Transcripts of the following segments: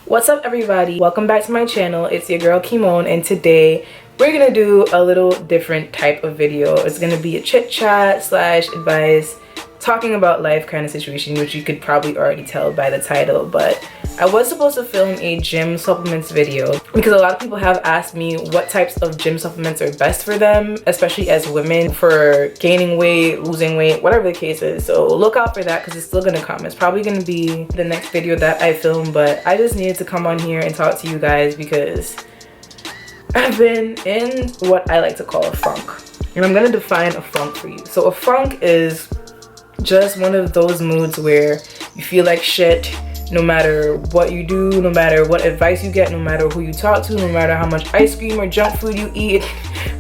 What's up, everybody? Welcome back to my channel. It's your girl Keamone, and today we're gonna do a little different type of video. It's gonna be a chit chat slash advice, talking about life kind of situation, which you could probably already tell by the title. But I was supposed to film a gym supplements video because a lot of people have asked me what types of gym supplements are best for them, especially as women, for gaining weight, losing weight, whatever the case is. So look out for that because it's still gonna come. It's probably gonna be the next video that I film, but I just needed to come on here and talk to you guys because I've been in what I like to call a funk. And I'm gonna define a funk for you. So a funk is just one of those moods where you feel like shit no matter what you do, no matter what advice you get, no matter who you talk to, no matter how much ice cream or junk food you eat,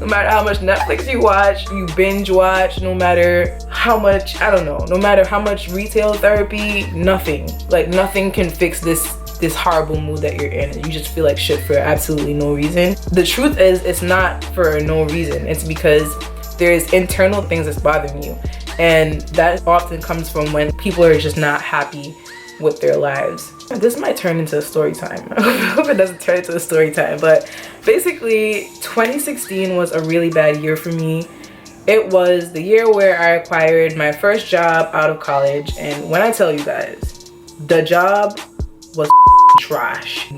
no matter how much Netflix you watch, you binge watch, no matter how much, I don't know, no matter how much retail therapy, nothing. Like nothing can fix this horrible mood that you're in. You just feel like shit for absolutely no reason. The truth is, it's not for no reason. It's because there's internal things that's bothering you. And that often comes from when people are just not happy with their lives. This might turn into a story time. I hope it doesn't turn into a story time, but basically 2016 was a really bad year for me. It was the year where I acquired my first job out of college, and when I tell you guys, the job was trash.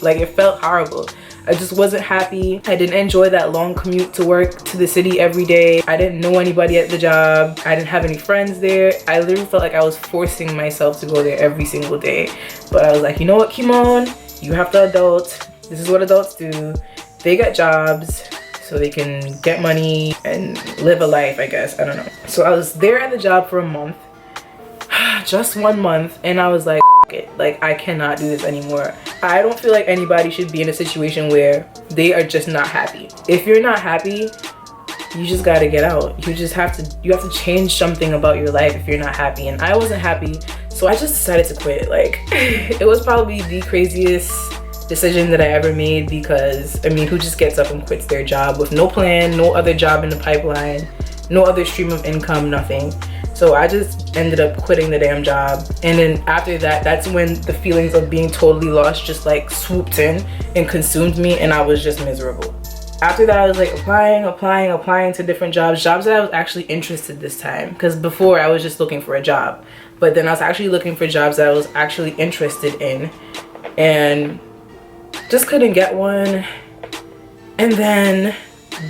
Like, it felt horrible. I just wasn't happy. I didn't enjoy that long commute to work to the city every day. I didn't know anybody at the job. I didn't have any friends there. I literally felt like I was forcing myself to go there every single day. But I was like, you know what, Keamone? You have to adult. This is what adults do. They get jobs so they can get money and live a life, I guess. I don't know. So I was there at the job for a month. Just 1 month, and I was like, it. Like, I cannot do this anymore. I don't feel like anybody should be in a situation where they are just not happy. If you're not happy, you just gotta get out. You have to change something about your life if you're not happy. And I wasn't happy, so I just decided to quit. Like, it was probably the craziest decision that I ever made because, I mean, who just gets up and quits their job with no plan, no other job in the pipeline, no other stream of income, nothing. So I just ended up quitting the damn job. And then after that, that's when the feelings of being totally lost just like swooped in and consumed me, and I was just miserable. After that, I was like applying to different jobs that I was actually interested this time. Because before I was just looking for a job. But then I was actually looking for jobs that I was actually interested in and just couldn't get one. And then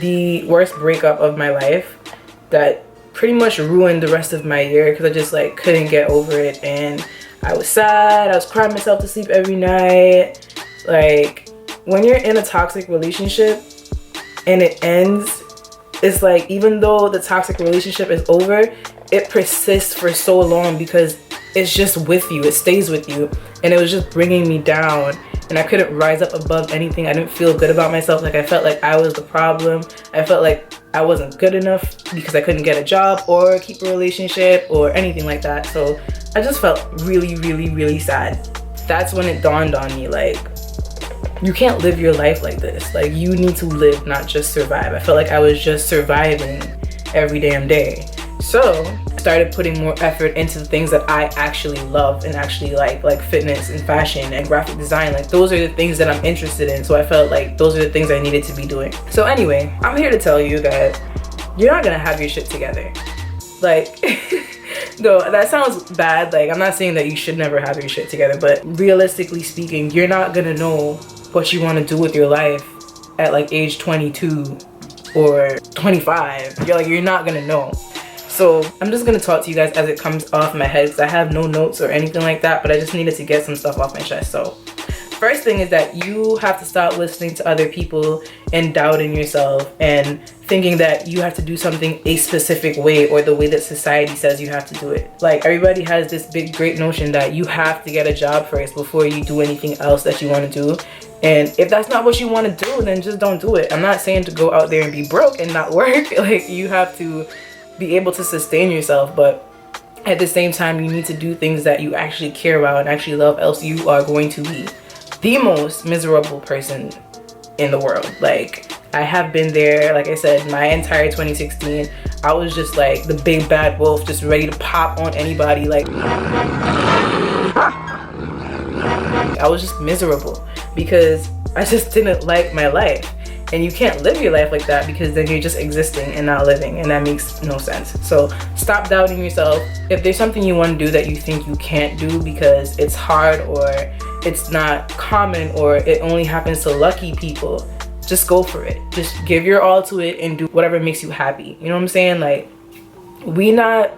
the worst breakup of my life that pretty much ruined the rest of my year because I just like couldn't get over it, and I was sad. I was crying myself to sleep every night. Like, when you're in a toxic relationship and it ends, it's like, even though the toxic relationship is over, it persists for so long because it's just with you, it stays with you, and it was just bringing me down, and I couldn't rise up above anything. I didn't feel good about myself. Like, I felt like I was the problem. I felt like I wasn't good enough because I couldn't get a job or keep a relationship or anything like that. So I just felt really, really, really sad. That's when it dawned on me, like, you can't live your life like this. Like, you need to live, not just survive. I felt like I was just surviving every damn day. So I started putting more effort into the things that I actually love and actually like fitness and fashion and graphic design. Like, those are the things that I'm interested in. So I felt like those are the things I needed to be doing. So anyway, I'm here to tell you that you're not gonna have your shit together. Like, no, that sounds bad. Like, I'm not saying that you should never have your shit together, but realistically speaking, you're not gonna know what you want to do with your life at like age 22 or 25. You're not gonna know. So I'm just gonna talk to you guys as it comes off my head because I have no notes or anything like that, but I just needed to get some stuff off my chest. So first thing is that you have to stop listening to other people and doubting yourself and thinking that you have to do something a specific way or the way that society says you have to do it. Like, everybody has this big great notion that you have to get a job first before you do anything else that you want to do. And if that's not what you want to do, then just don't do it. I'm not saying to go out there and be broke and not work. Like, you have to be able to sustain yourself, but at the same time, you need to do things that you actually care about and actually love, else you are going to be the most miserable person in the world. Like, I have been there. Like I said, my entire 2016, I was just like the big bad wolf, just ready to pop on anybody. Like, I was just miserable because I just didn't like my life. And you can't live your life like that, because then you're just existing and not living, and that makes no sense. So stop doubting yourself. If there's something you want to do that you think you can't do because it's hard or it's not common or it only happens to lucky people, just go for it. Just give your all to it and do whatever makes you happy. You know what I'm saying? Like, we're not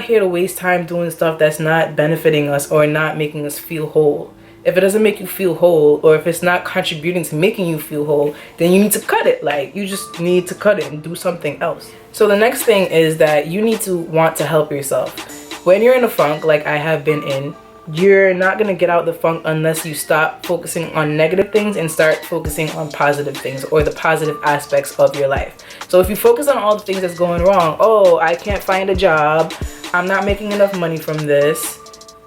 here to waste time doing stuff that's not benefiting us or not making us feel whole. If it doesn't make you feel whole, or if it's not contributing to making you feel whole, then you need to cut it. Like, you just need to cut it and do something else. So the next thing is that you need to want to help yourself. When you're in a funk, like I have been in, you're not gonna get out the funk unless you stop focusing on negative things and start focusing on positive things, or the positive aspects of your life. So if you focus on all the things that's going wrong, oh, I can't find a job, I'm not making enough money from this,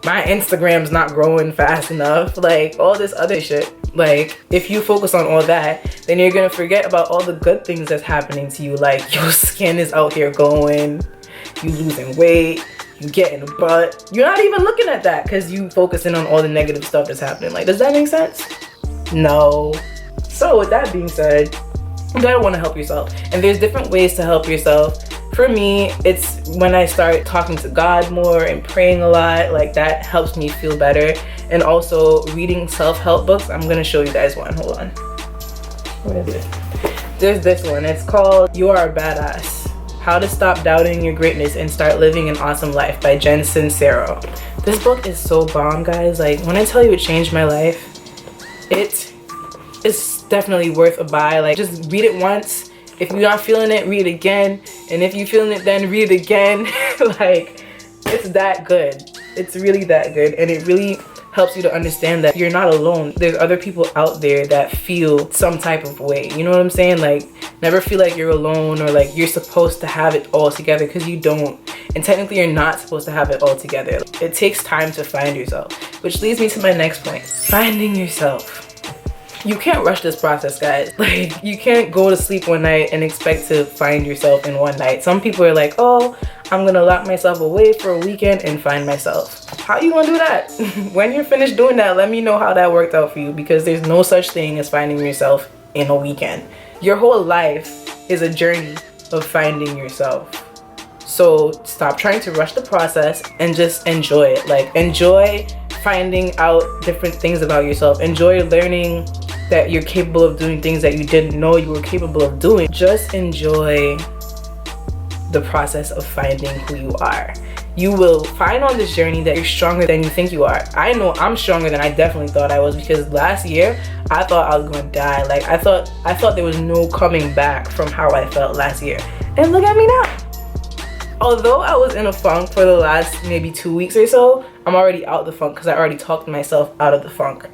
my Instagram's not growing fast enough, like all this other shit. Like, if you focus on all that, then you're gonna forget about all the good things that's happening to you. Like, your skin is out here glowing, you losing weight, you getting a butt. You're not even looking at that because you focusing on all the negative stuff that's happening. Like, does that make sense? No. So with that being said, you gotta want to help yourself, and there's different ways to help yourself. For me, it's when I start talking to God more and praying a lot. Like, that helps me feel better. And also reading self-help books. I'm gonna show you guys one. Hold on. What is it? There's this one. It's called You Are a Badass: How to Stop Doubting Your Greatness and Start Living an Awesome Life by Jen Sincero. This book is so bomb, guys. Like, when I tell you it changed my life, it is definitely worth a buy. Like, just read it once. If you're not feeling it, read it again. And if you're feeling it, then read it again. Like, it's that good. It's really that good. And it really helps you to understand that you're not alone. There's other people out there that feel some type of way. You know what I'm saying? Like, never feel like you're alone or like you're supposed to have it all together, because you don't. And technically, you're not supposed to have it all together. It takes time to find yourself, which leads me to my next point: finding yourself. You can't rush this process, guys. Like, you can't go to sleep one night and expect to find yourself in one night. Some people are like, oh, I'm gonna lock myself away for a weekend and find myself. How you gonna do that? When you're finished doing that, let me know how that worked out for you, because there's no such thing as finding yourself in a weekend. Your whole life is a journey of finding yourself. So stop trying to rush the process and just enjoy it. Like, enjoy finding out different things about yourself. Enjoy learning that you're capable of doing things that you didn't know you were capable of doing. Just enjoy the process of finding who you are. You will find on this journey that you're stronger than you think you are. I know I'm stronger than I definitely thought I was, because last year I thought I was gonna die. Like, I thought there was no coming back from how I felt last year. And look at me now. Although I was in a funk for the last maybe 2 weeks or so, I'm already out the funk because I already talked myself out of the funk.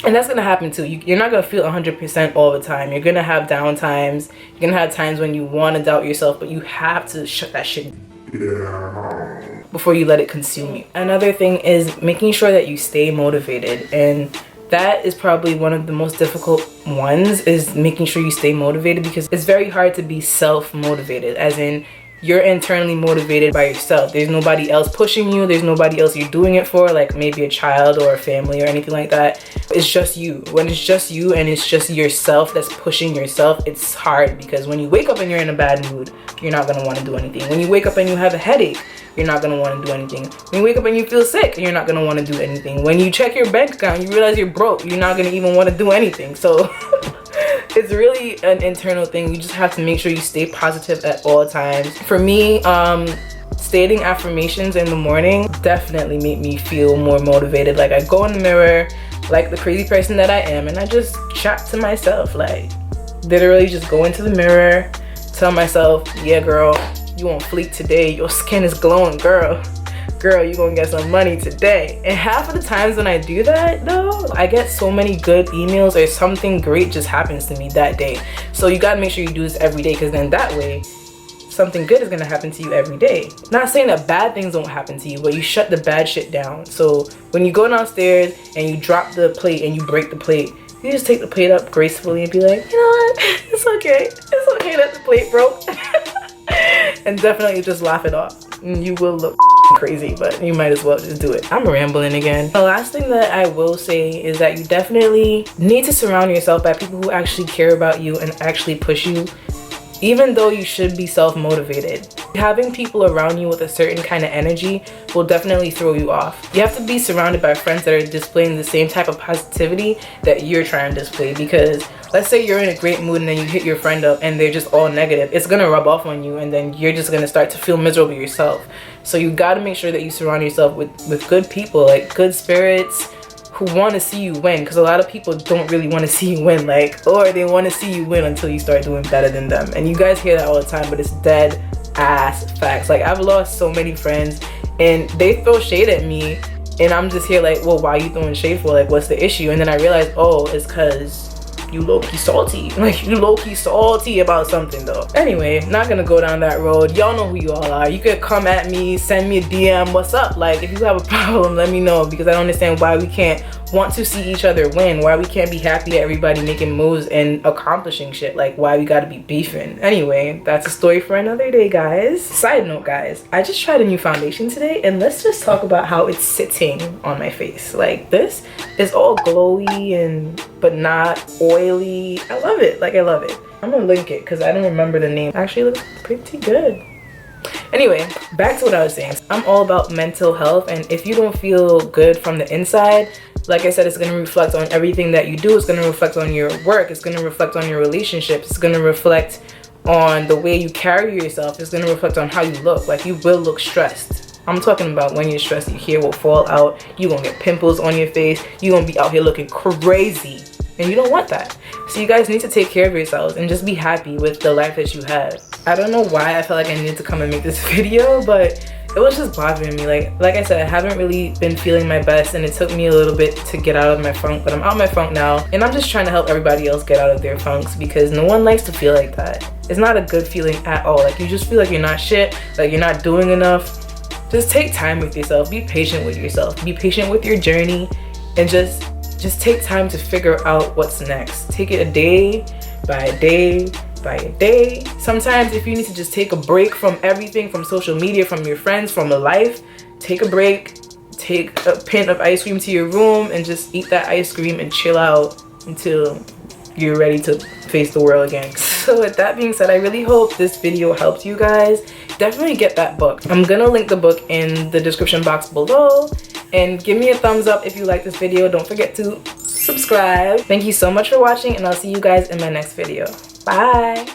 And that's gonna happen too. You're not gonna feel 100% all the time. You're gonna have down times. You're gonna have times when you want to doubt yourself, but you have to shut that shit down before you let it consume you. Another thing is making sure that you stay motivated, and that is probably one of the most difficult ones, is making sure you stay motivated, because it's very hard to be self-motivated, as in you're internally motivated by yourself. There's nobody else pushing you. There's nobody else you're doing it for, like maybe a child or a family or anything like that. It's just you. When it's just you and it's just yourself that's pushing yourself, it's hard, because when you wake up and you're in a bad mood, you're not gonna want to do anything. When you wake up and you have a headache, you're not gonna want to do anything. When you wake up and you feel sick, you're not gonna want to do anything. When you check your bank account, you realize you're broke, you're not gonna even want to do anything. So it's really an internal thing. You just have to make sure you stay positive at all times. For me, stating affirmations in the morning definitely made me feel more motivated. Like, I go in the mirror like the crazy person that I am, and I just chat to myself. Like, literally just go into the mirror, tell myself, yeah girl, you on fleek today, your skin is glowing, girl, you gonna get some money today. And half of the times when I do that though, I get so many good emails, or something great just happens to me that day. So you gotta make sure you do this every day, because then that way something good is gonna happen to you every day. Not saying that bad things don't happen to you, but you shut the bad shit down. So when you go downstairs and you drop the plate and you break the plate, You just take the plate up gracefully and be like, you know what? It's okay. It's okay that the plate broke. And definitely just laugh it off. You will look crazy, but you might as well just do it. I'm rambling again. The last thing that I will say is that you definitely need to surround yourself by people who actually care about you and actually push you, even though you should be self-motivated. Having people around you with a certain kind of energy will definitely throw you off. You have to be surrounded by friends that are displaying the same type of positivity that you're trying to display, because let's say you're in a great mood and then you hit your friend up and they're just all negative. It's gonna rub off on you and then you're just gonna start to feel miserable yourself. So you gotta make sure that you surround yourself with good people, like good spirits, who want to see you win, because a lot of people don't really want to see you win, like, or they want to see you win until you start doing better than them. And you guys hear that all the time, but it's dead ass facts. Like, I've lost so many friends and they throw shade at me and I'm just here like, well, why are you throwing shade for? Like, what's the issue? And then I realized, oh, it's because you low-key salty. Like, you low-key salty about something though. Anyway, not gonna go down that road. Y'all know who you all are. You could come at me, send me a DM, what's up? Like, if you have a problem, let me know, because I don't understand why we can't want to see each other win, why we can't be happy at everybody making moves and accomplishing shit. Like, why we gotta be beefing. Anyway, that's a story for another day, guys. Side note, guys, I just tried a new foundation today, and let's just talk about how it's sitting on my face. Like, this is all glowy and but not oily. I love it. Like, I love it. I'm gonna link it because I don't remember the name. Actually, it looks pretty good. Anyway, back to what I was saying. I'm all about mental health, and if you don't feel good from the inside, like I said, it's gonna reflect on everything that you do. It's gonna reflect on your work. It's gonna reflect on your relationships. It's gonna reflect on the way you carry yourself. It's gonna reflect on how you look. Like, you will look stressed. I'm talking about when you're stressed, your hair will fall out. You're gonna get pimples on your face. You're gonna be out here looking crazy. And you don't want that. So you guys need to take care of yourselves and just be happy with the life that you have. I don't know why I felt like I needed to come and make this video, but it was just bothering me. Like I said, I haven't really been feeling my best, and it took me a little bit to get out of my funk, but I'm out of my funk now, and I'm just trying to help everybody else get out of their funks, because no one likes to feel like that. It's not a good feeling at all. Like, you just feel like you're not shit, like you're not doing enough. Just take time with yourself. Be patient with yourself. Be patient with your journey, and just take time to figure out what's next. Take it a day by a day by a day. Sometimes if you need to just take a break from everything, from social media, from your friends, from life, take a break, take a pint of ice cream to your room and just eat that ice cream and chill out until you're ready to face the world again. So with that being said, I really hope this video helped you guys. Definitely get that book. I'm gonna link the book in the description box below, and give me a thumbs up if you like this video. Don't forget to subscribe. Thank you so much for watching, and I'll see you guys in my next video. Bye.